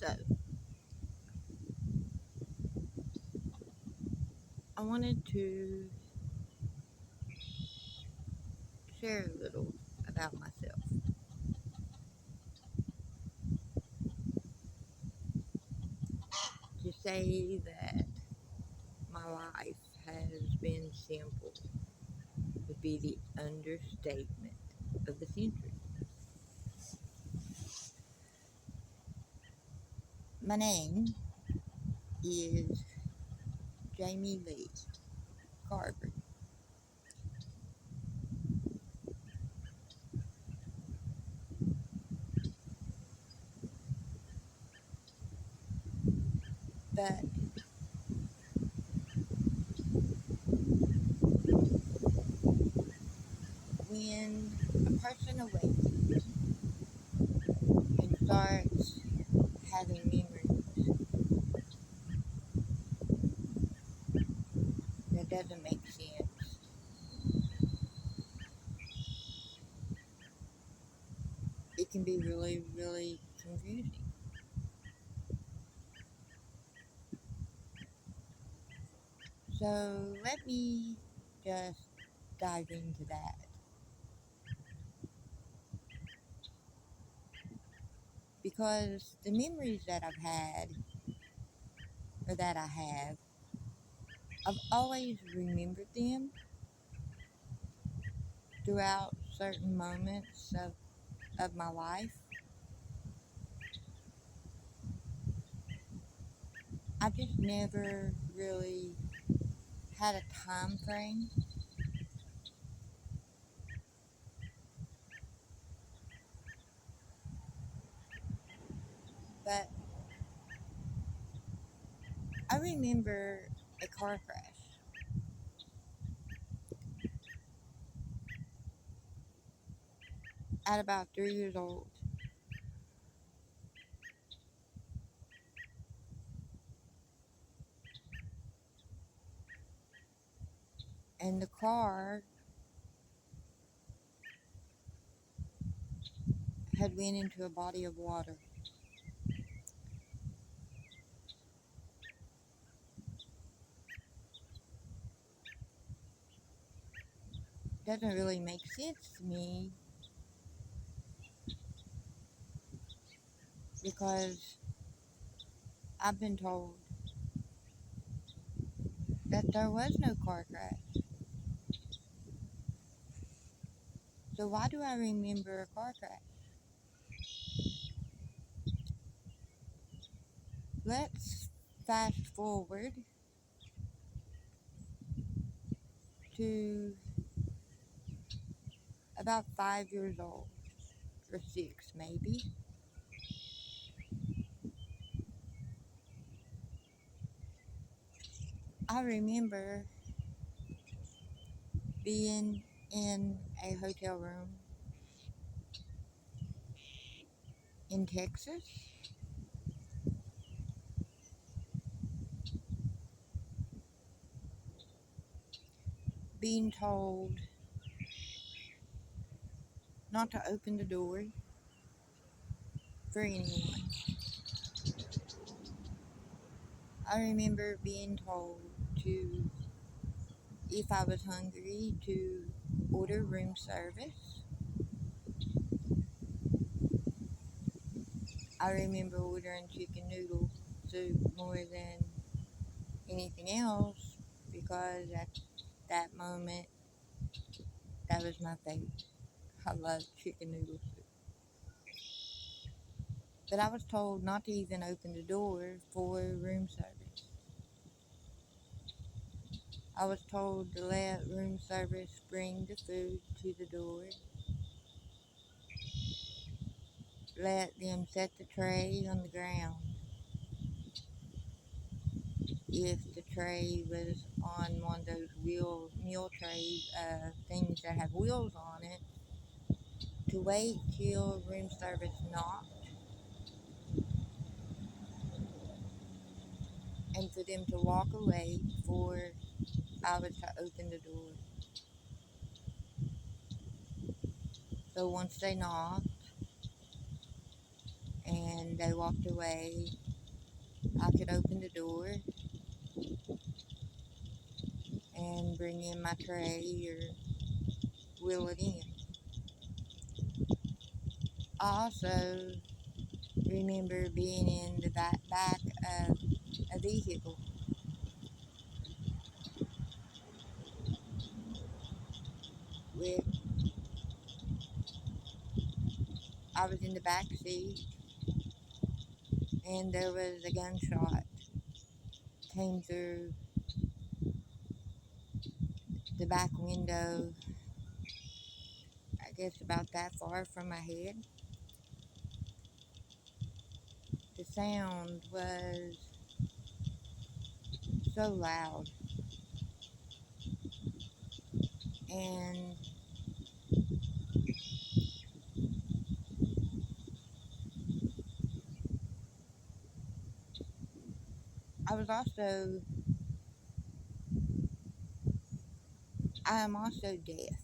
So, I wanted to share a little about myself. To say that my life has been simple would be the understatement of the century. My name is Jamie Lee Carver, but when a person awakens and starts having memories that doesn't make sense, it can be really, really confusing. So let me just dive into that because the memories that I've had or that I have, I've always remembered them throughout certain moments of my life. I just never really had a time frame, but I remember a car crash at about 3 years old. And the car had went into a body of water. Doesn't really make sense to me because I've been told that there was no car crash. So why do I remember a car crash? Let's fast forward to about 5 years old, or six maybe. I remember being in a hotel room in Texas, being told not to open the door for anyone. I remember being told to, if I was hungry, to order room service. I remember ordering chicken noodle soup more than anything else because at that moment, that was my favorite. I love chicken noodle soup. But I was told not to even open the door for room service. I was told to let room service bring the food to the door, let them set the tray on the ground. If the tray was on one of those meal tray things that have wheels on it, to wait till room service knocked and for them to walk away before I was to open the door. So once they knocked and they walked away, I could open the door and bring in my tray or wheel it in. I also remember being in the back of a vehicle with I was in the back seat and there was a gunshot came through the back window, I guess about that far from my head. The sound was so loud, and I was also I am also deaf.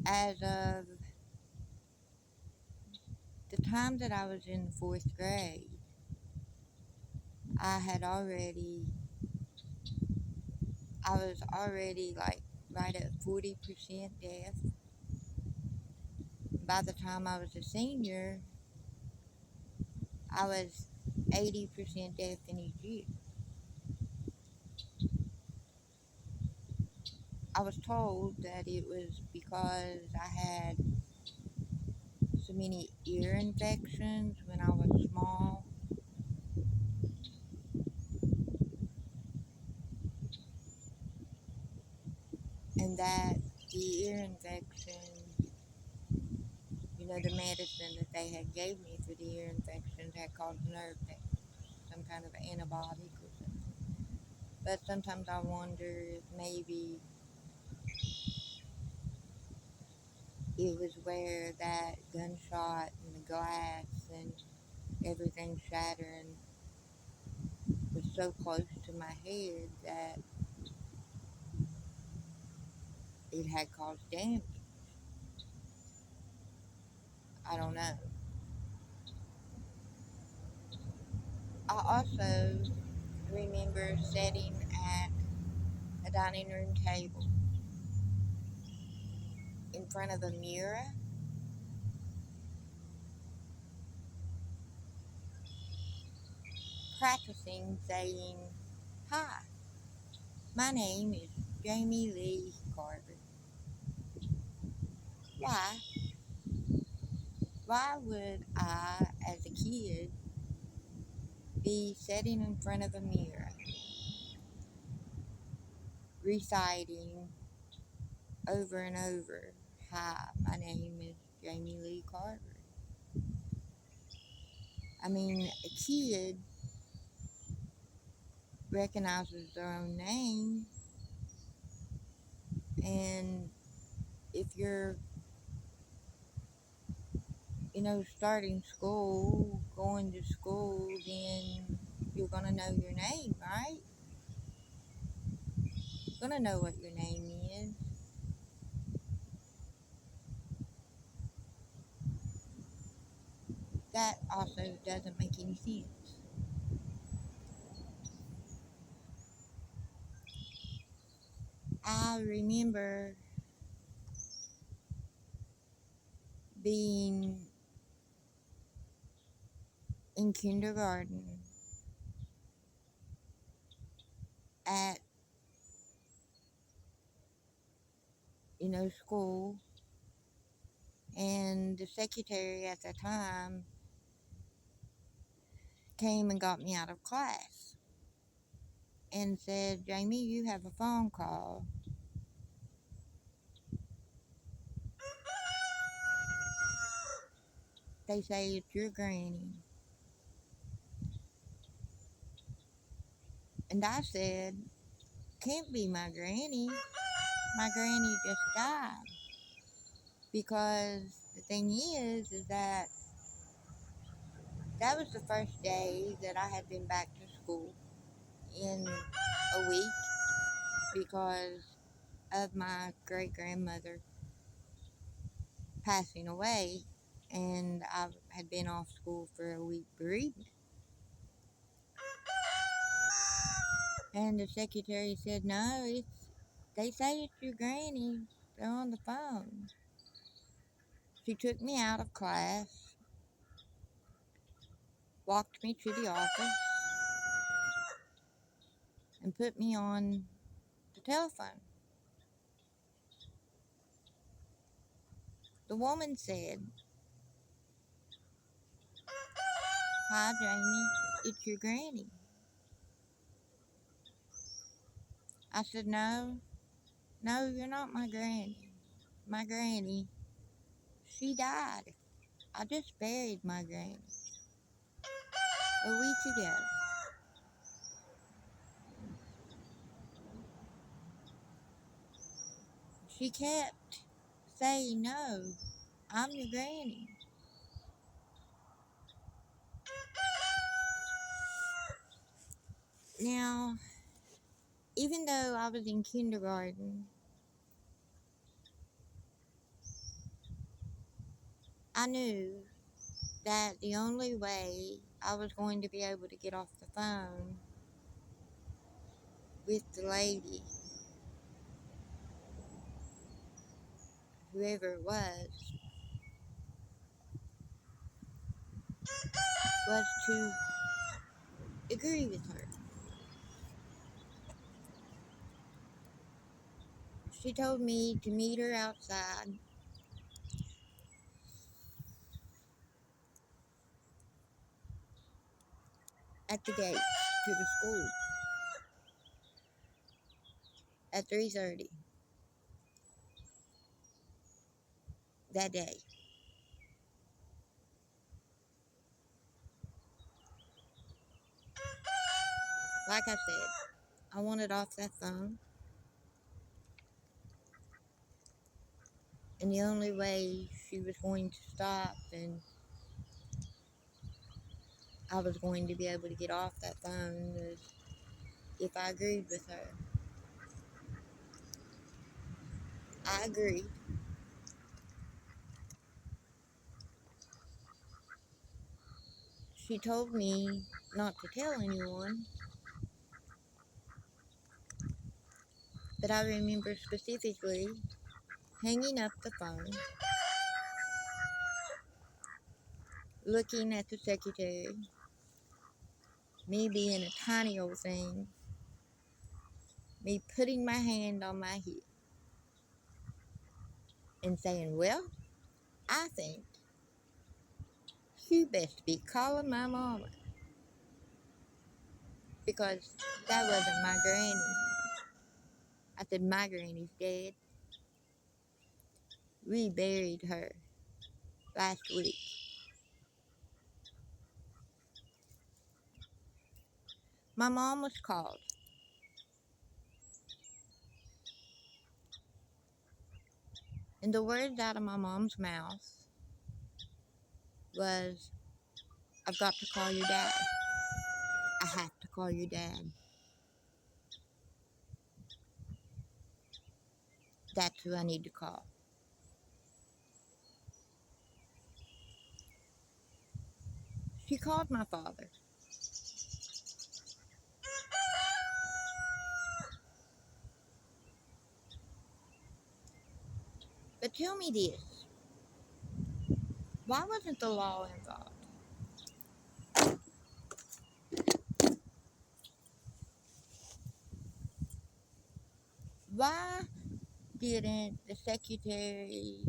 As of the time that I was in the fourth grade, I had already I was already like right at 40% deaf. By the time I was a senior, I was 80% deaf in each ear. I was told that it was because I had so many ear infections when I was small, and that the ear infection, the medicine that they had gave me for the ear infections had caused nerve pain, some kind of antibiotic or something. But sometimes I wonder if maybe it was where that gunshot and the glass and everything shattering was so close to my head that it had caused damage. I don't know. I also remember sitting at a dining room table in front of a mirror, practicing saying, "Hi, my name is Jamie Lee Carter." Why? Why would I, as a kid, be sitting in front of a mirror reciting over and over, "Hi, my name is Jamie Lee Carter"? I mean, a kid recognizes their own name, and if you're, starting school, going to school, then you're gonna know your name, right? You're gonna know what your name is. That also doesn't make any sense. I remember being in kindergarten at, school, and the secretary at the time came and got me out of class and said, "Jamie, you have a phone call. They say it's your granny." And I said, "Can't be my granny. My granny just died." Because the thing is that that was the first day that I had been back to school in a week because of my great grandmother passing away. and I had been off school for a week bereavement. And the secretary said, no, they say it's your granny. They're on the phone. She took me out of class, walked me to the office, and put me on the telephone. The woman said, hi, Jamie, it's your granny. I said, no, you're not my granny. My granny, she died. I just buried my granny a week ago. She kept saying, no, I'm your granny. Now, even though I was in kindergarten, I knew that the only way I was going to be able to get off the phone with the lady, whoever it was to agree with her. She told me to meet her outside at the gate to the school at 3:30 that day. Like I said, I wanted off that phone, and the only way she was going to stop and I was going to be able to get off that phone was if I agreed with her. I agreed. She told me not to tell anyone, but I remember specifically hanging up the phone, looking at the secretary, me being a tiny old thing, me putting my hand on my hip and saying, well, I think you best be calling my mama, because that wasn't my granny. I said, my granny's dead. We buried her last week. My mom was called. And the words out of my mom's mouth was, I've got to call your dad. I have to call your dad. That's who I need to call. She called my father. But tell me this. Why wasn't the law involved? Why didn't the secretary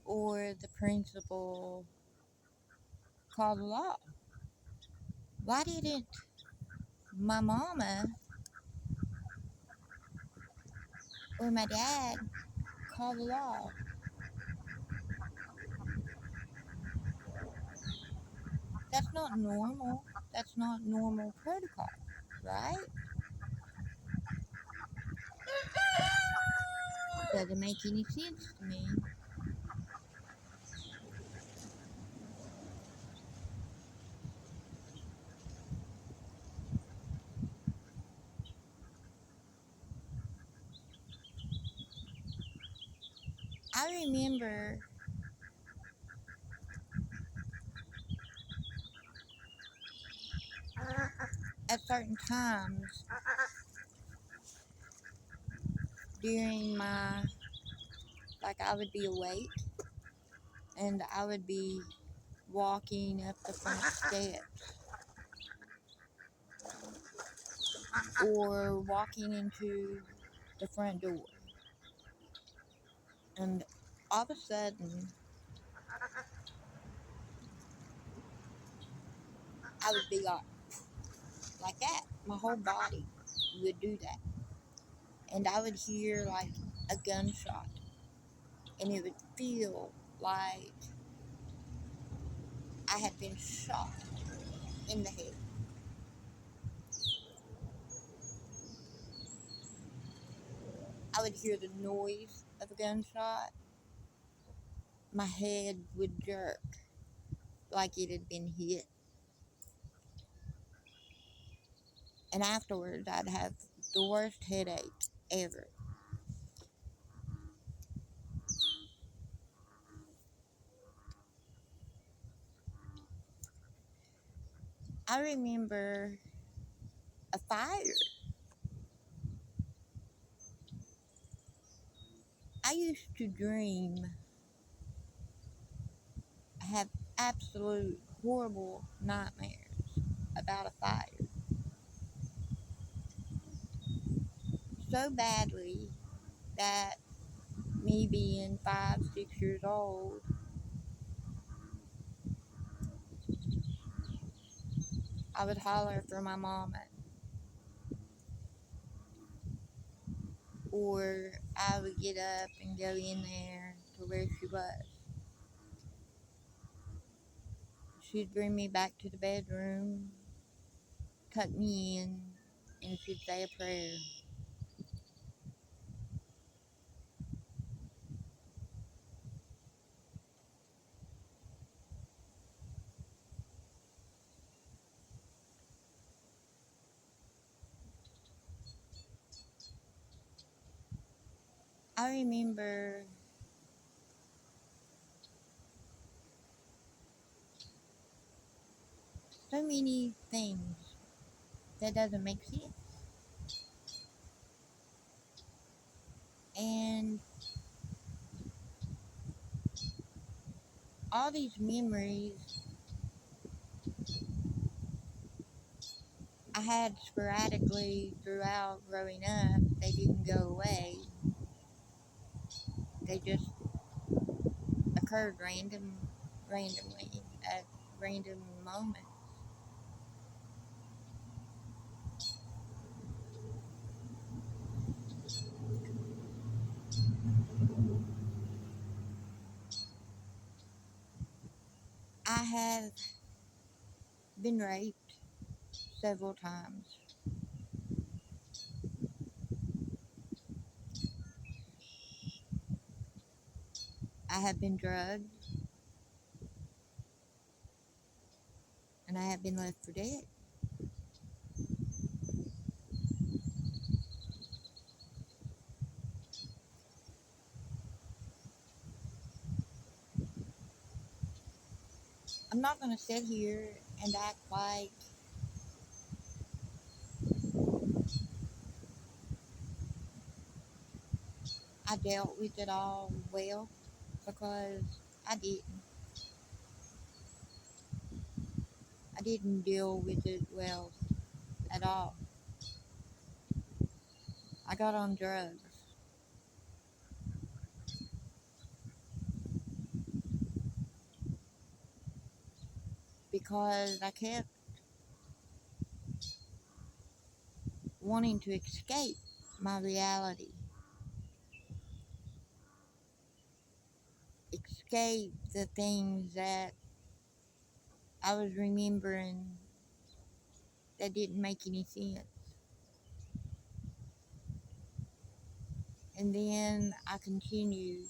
or the principal call the law? Why didn't my mama or my dad call the law? That's not normal. That's not normal protocol, right? Doesn't make any sense to me. I remember certain times during my, like, I would be awake and I would be walking up the front steps or walking into the front door, and all of a sudden I would be like that. My whole body would do that, and I would hear like a gunshot, and it would feel like I had been shot in the head. I would hear the noise of a gunshot. My head would jerk like it had been hit, and afterwards I'd have the worst headache ever. I remember a fire. I used to dream, have absolute horrible nightmares about a fire so badly that me being 5, 6 years old, I would holler for my mama, or I would get up and go in there to where she was. She'd bring me back to the bedroom, tuck me in, and she'd say a prayer. I remember so many things that doesn't make sense. And all these memories I had sporadically throughout growing up, they didn't go away. They just occurred randomly at random moments. I have been raped several times. I have been drugged, and I have been left for dead. I'm not going to sit here and act like I dealt with it all well, because I didn't. I didn't deal with it well at all. I got on drugs because I kept wanting to escape my reality, escape the things that I was remembering that didn't make any sense. And then I continued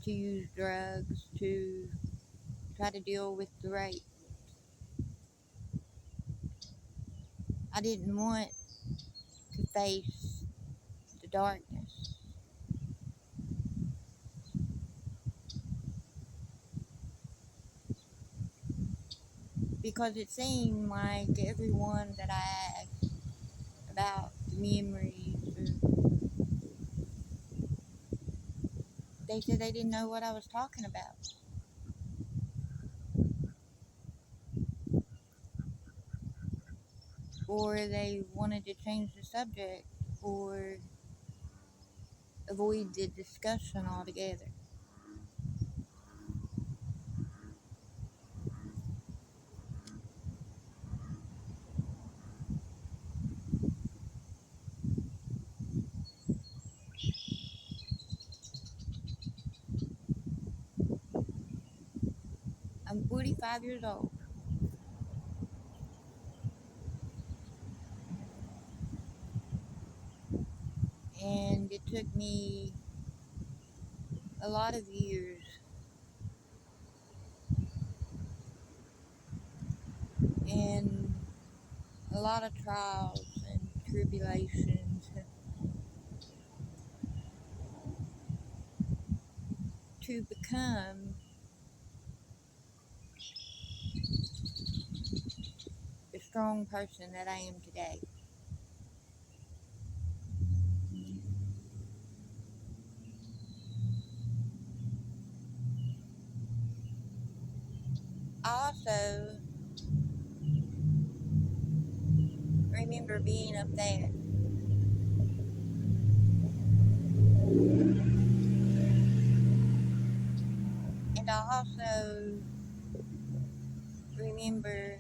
to use drugs to try to deal with the rape. I didn't want to face the darkness. because it seemed like everyone that I asked about the memories, they said they didn't know what I was talking about. Or they wanted to change the subject or avoid the discussion altogether. I'm 45 years old, and it took me a lot of years and a lot of trials and tribulations to become the strong person that I am today. I also remember being up there, and I also remember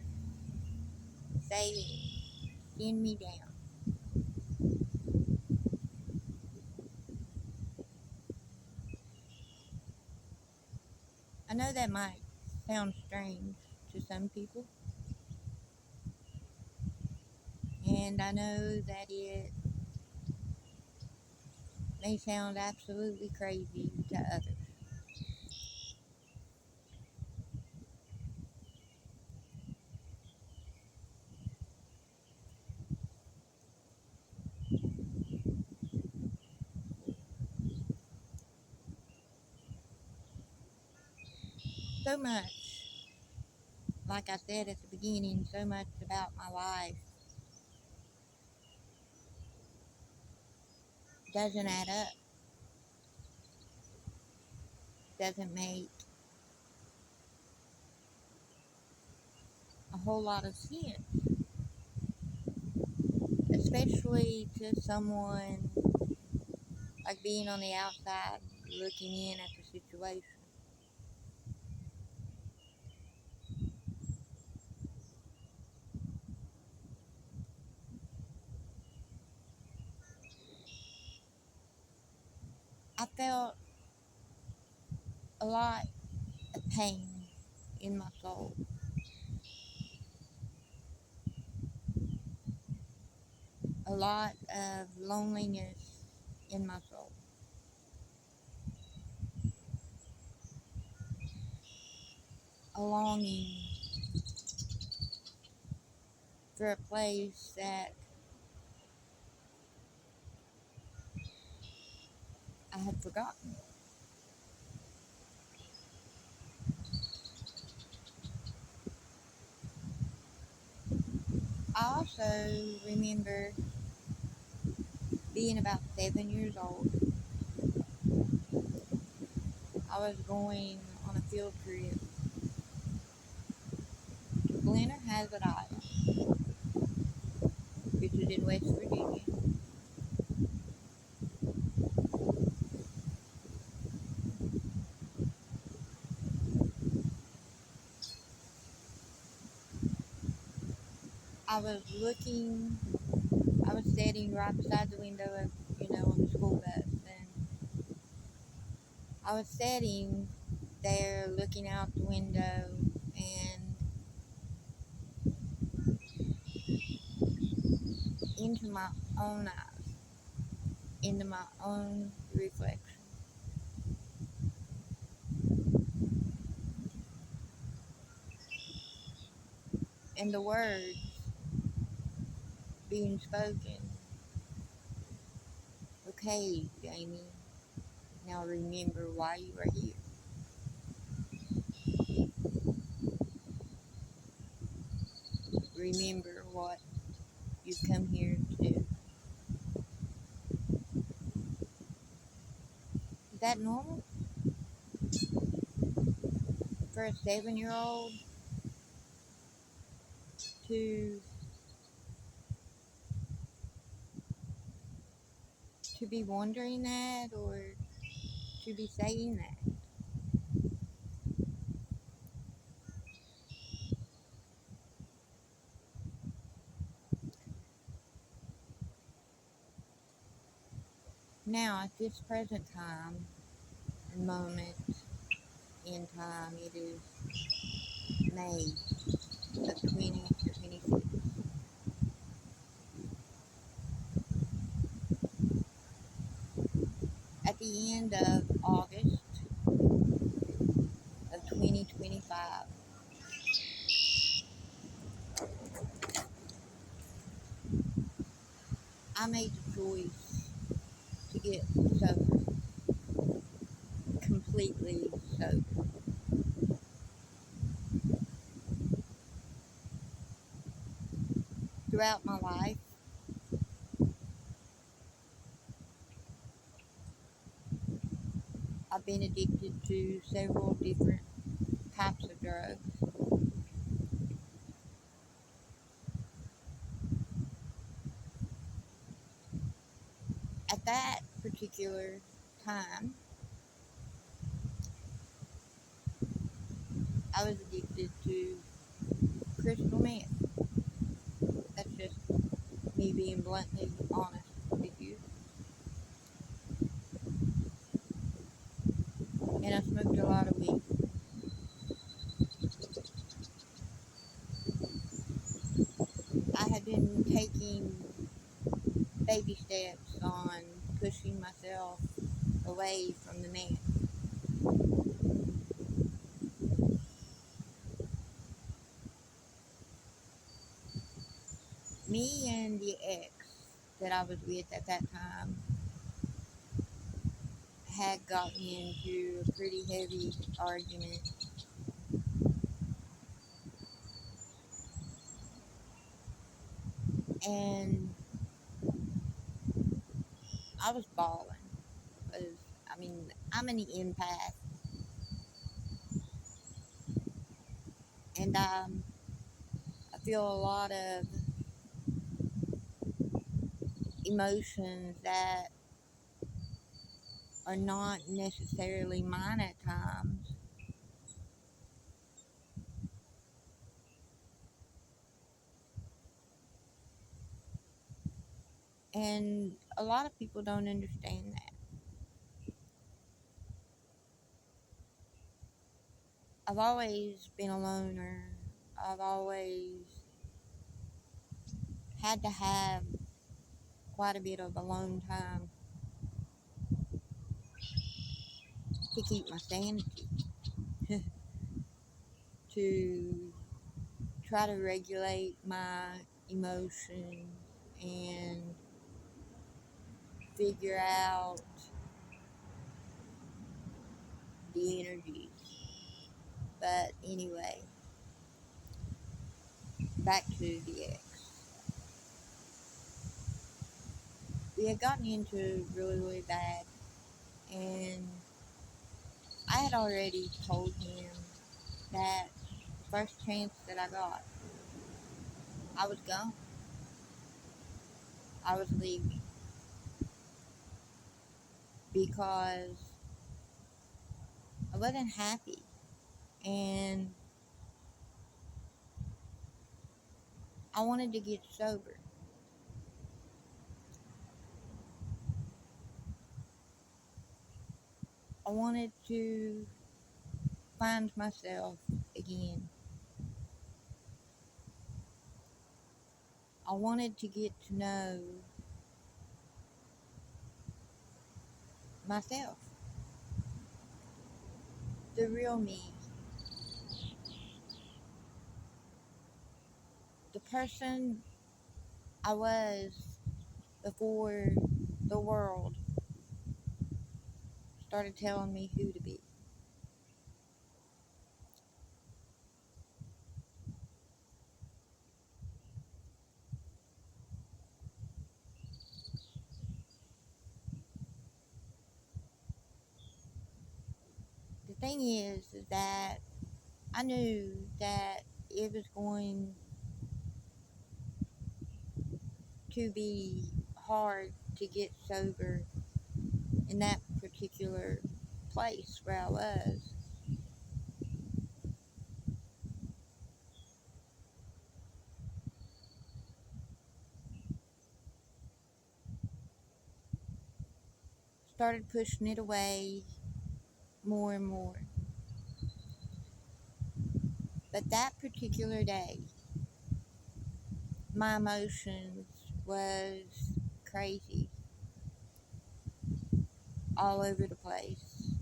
saying, "Send me down." I know that might sound strange to some people, and I know that it may sound absolutely crazy to others. So much, like I said at the beginning, so much about my life doesn't add up, doesn't make a whole lot of sense, especially to someone like being on the outside looking in at the situation. I felt a lot of pain in my soul, a lot of loneliness in my soul, a longing for a place that I had forgotten. I also remember being about 7 years old. I was going on a field trip to Glenner Hazard Island, which is in West Virginia. I was looking, I was sitting right beside the window of, on the school bus, and I was sitting there looking out the window and into my own eyes, into my own reflection. And the words being spoken, "Okay, Jamie, now remember why you are here." remember what you've come here to do. Is that normal for a 7-year-old to be wondering that or to be saying that? Now, at this present time and moment in time, it is May of 2026. At the end of August of 2025, I made the choice to get sober, completely sober. Throughout my life, I've been addicted to several different types of drugs. At that particular time, I was addicted to crystal meth. That's just me being bluntly honest with you. And I smoked a lot of weed. I had been taking baby steps on pushing myself away from the meth. Me and the ex that I was with at that time had gotten into a pretty heavy argument, and I was bawling because I'm an empath, and I feel a lot of emotions that are not necessarily mine at times. And a lot of people don't understand that. I've always been a loner. I've always had to have quite a bit of alone time to keep my sanity, to try to regulate my emotions and figure out the energies. But anyway, back to the ex. We had gotten into really, really bad, and I had already told him that the first chance that I got, I was gone. I was leaving because I wasn't happy, and I wanted to get sober. I wanted to find myself again. I wanted to get to know myself, the real me, the person I was before the world started telling me who to be. thing is that I knew that it was going to be hard to get sober in that particular place where I was. Started pushing it away more and more. But that particular day, my emotions was crazy, all over the place.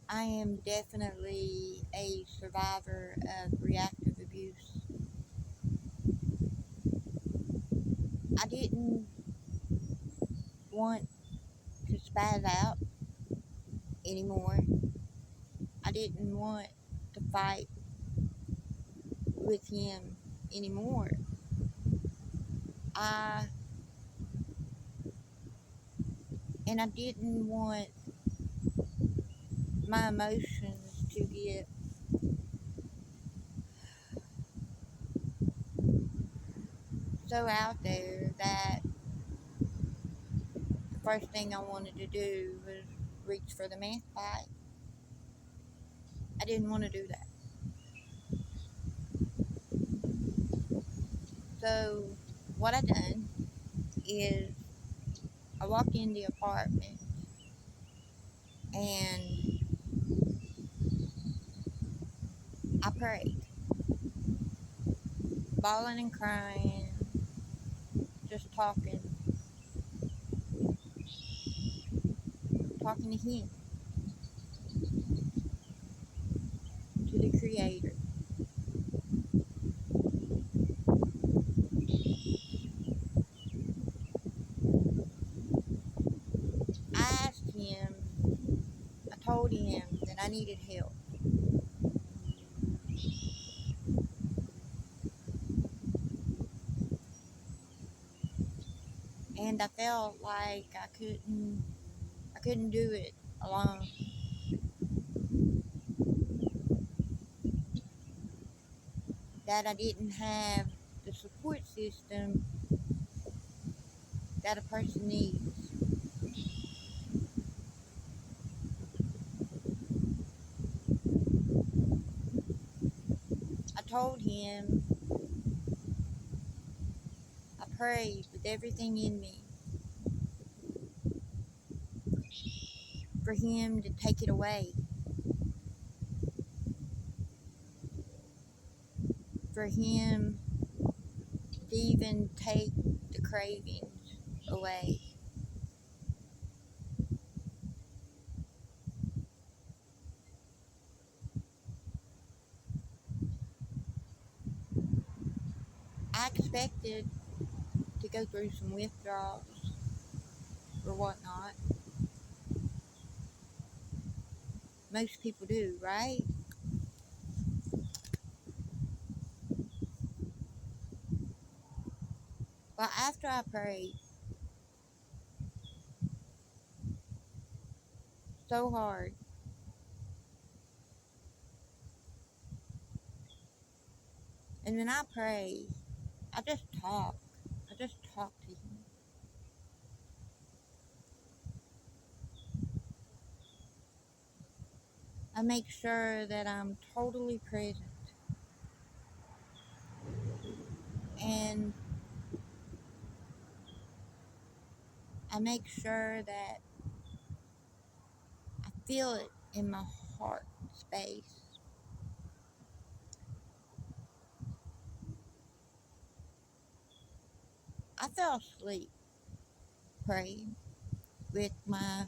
I am definitely a survivor of reactive abuse. I didn't want to spaz out anymore. I didn't want to fight with him anymore. I and I didn't want my emotions to get so out there that the first thing I wanted to do was reach for the meth pipe. I didn't want to do that. So what I done is I walked in the apartment and I prayed, bawling and crying, just talking to him, to the Creator. I asked him, I told him that I needed help. And I felt like I couldn't do it alone. That I didn't have the support system that a person needs. I told him, I prayed with everything in me for him to take it away, for him to even take the cravings away. I expected to go through some withdrawals or whatnot. Most people do, right? Well, after I prayed so hard, and when I pray, I just talk. I just talk to him. I make sure that I'm totally present. And I make sure that I feel it in my heart space. I fell asleep praying with my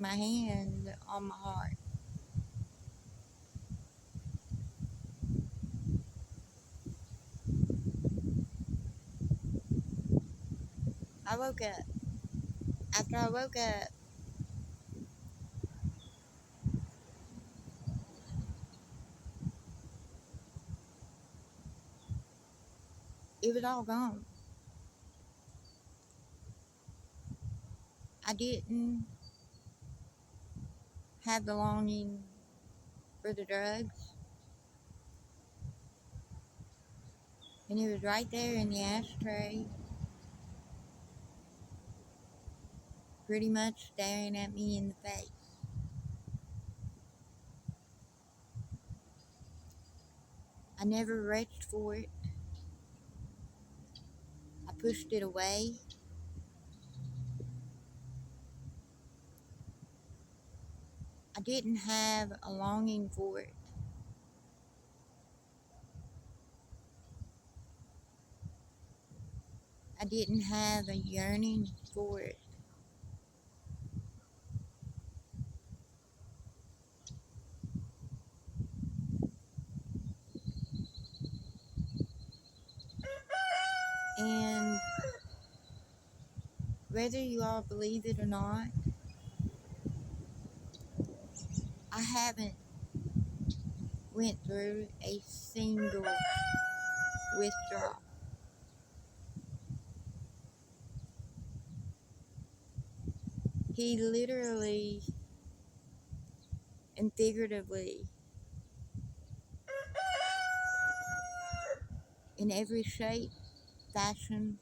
hand on my heart. I woke up. After I woke up, it was all gone. I didn't have the longing for the drugs, and it was right there in the ashtray, pretty much staring at me in the face. I never reached for it. I pushed it away. I didn't have a longing for it. I didn't have a yearning for it. And whether you all believe it or not, I haven't went through a single withdrawal. He literally and figuratively, in every shape, fashion,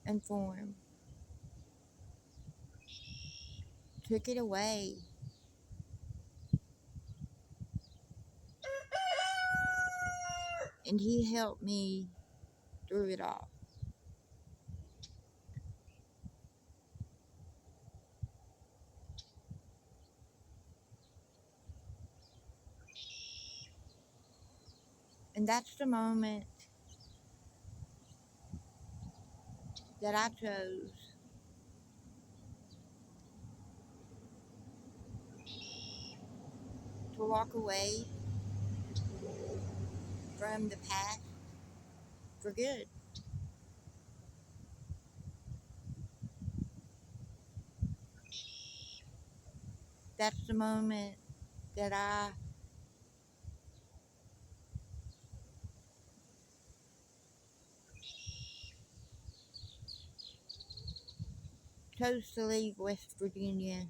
and form, took it away. And he helped me through it all. And that's the moment that I chose to walk away from the past for good. That's the moment that I chose to leave West Virginia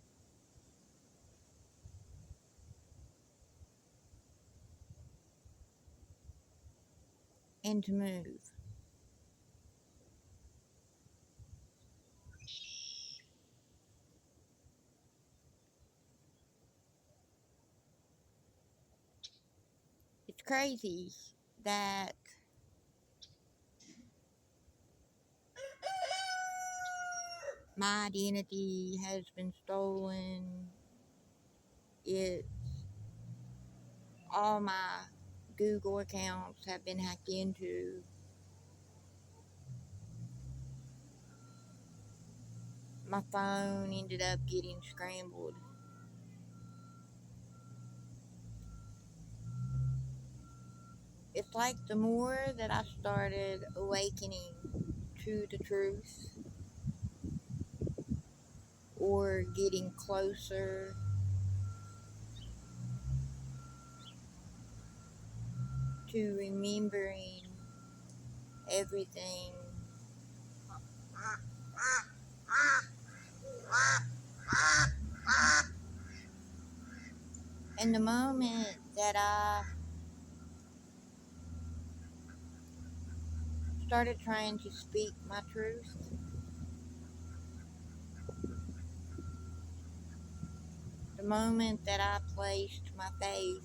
and to move. It's crazy that my identity has been stolen. It all my Google accounts have been hacked into. My phone ended up getting scrambled. It's like the more that I started awakening to the truth or getting closer to remembering everything, and the moment that I started trying to speak my truth, the moment that I placed my faith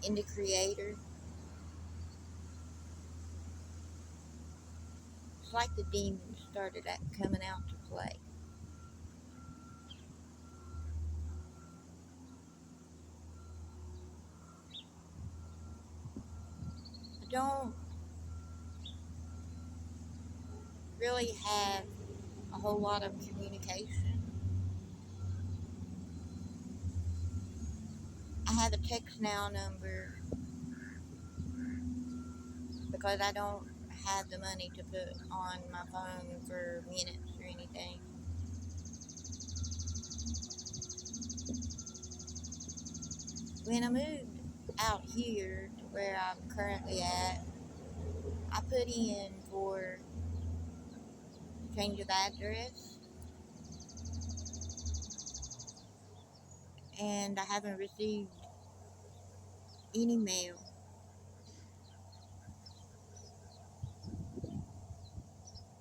in the Creator, it's like the demons started coming out to play. I don't really have a whole lot of communication. I have a text now number because I don't have the money to put on my phone for minutes or anything. When I moved out here to where I'm currently at, I put in for change of address, and I haven't received any mail.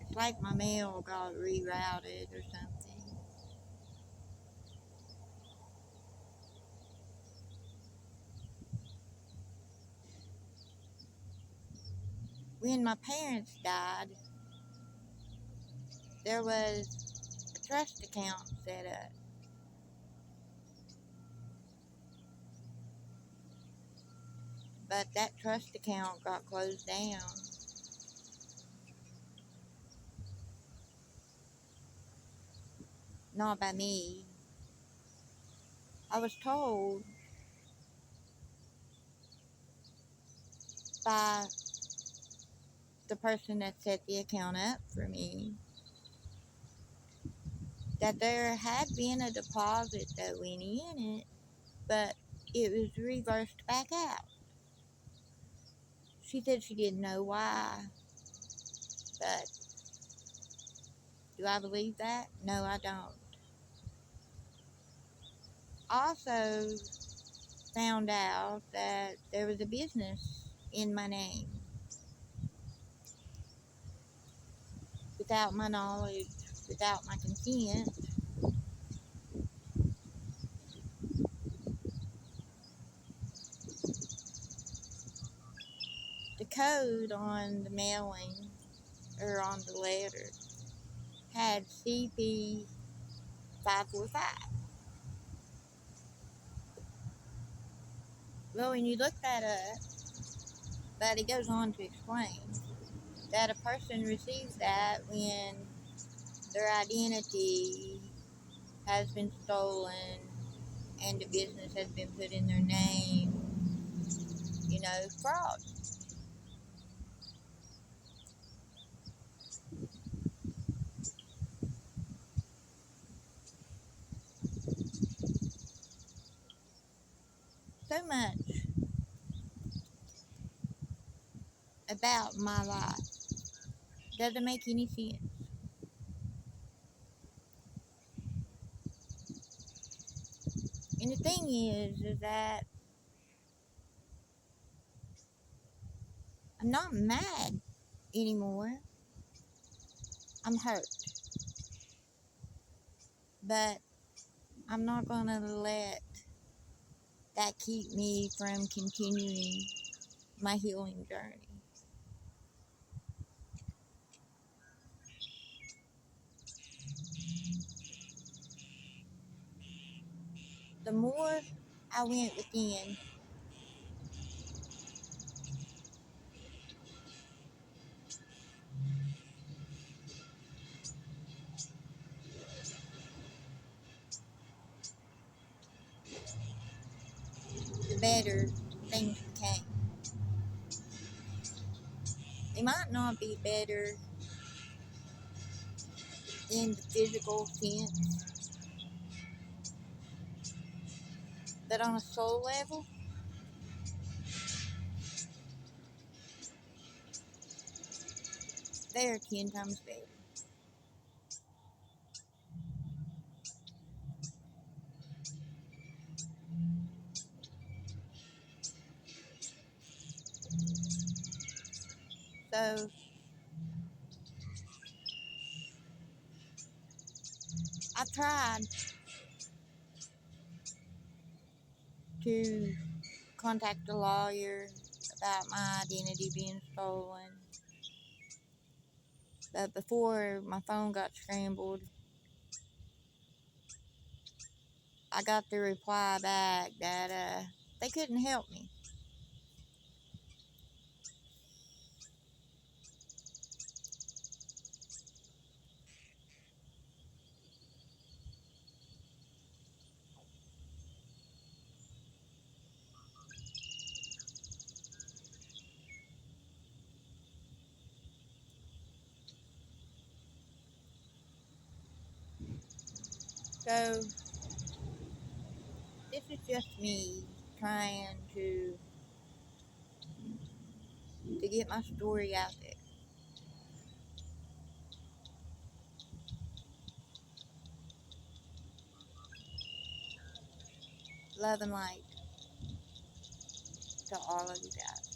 It's like my mail got rerouted or something. When my parents died, there was a trust account set up. But that trust account got closed down. Not by me. I was told by the person that set the account up for me that there had been a deposit that went in it, but it was reversed back out. She said she didn't know why, but do I believe that? No, I don't. Also, found out that there was a business in my name without my knowledge, without my consent. The code on the mailing or on the letter had CP 545. Well, when you look that up, but it goes on to explain that a person receives that when their identity has been stolen and the business has been put in their name, fraud. So much about my life doesn't make any sense. And the thing is that I'm not mad anymore. I'm hurt. But I'm not going to let that keep me from continuing my healing journey. The more I went within, the better things became. They might not be better in the physical sense, but on a soul level, they're 10 times better. So I tried to contact a lawyer about my identity being stolen. But before my phone got scrambled, I got the reply back that they couldn't help me. So this is just me trying to get my story out there. Love and light to all of you guys.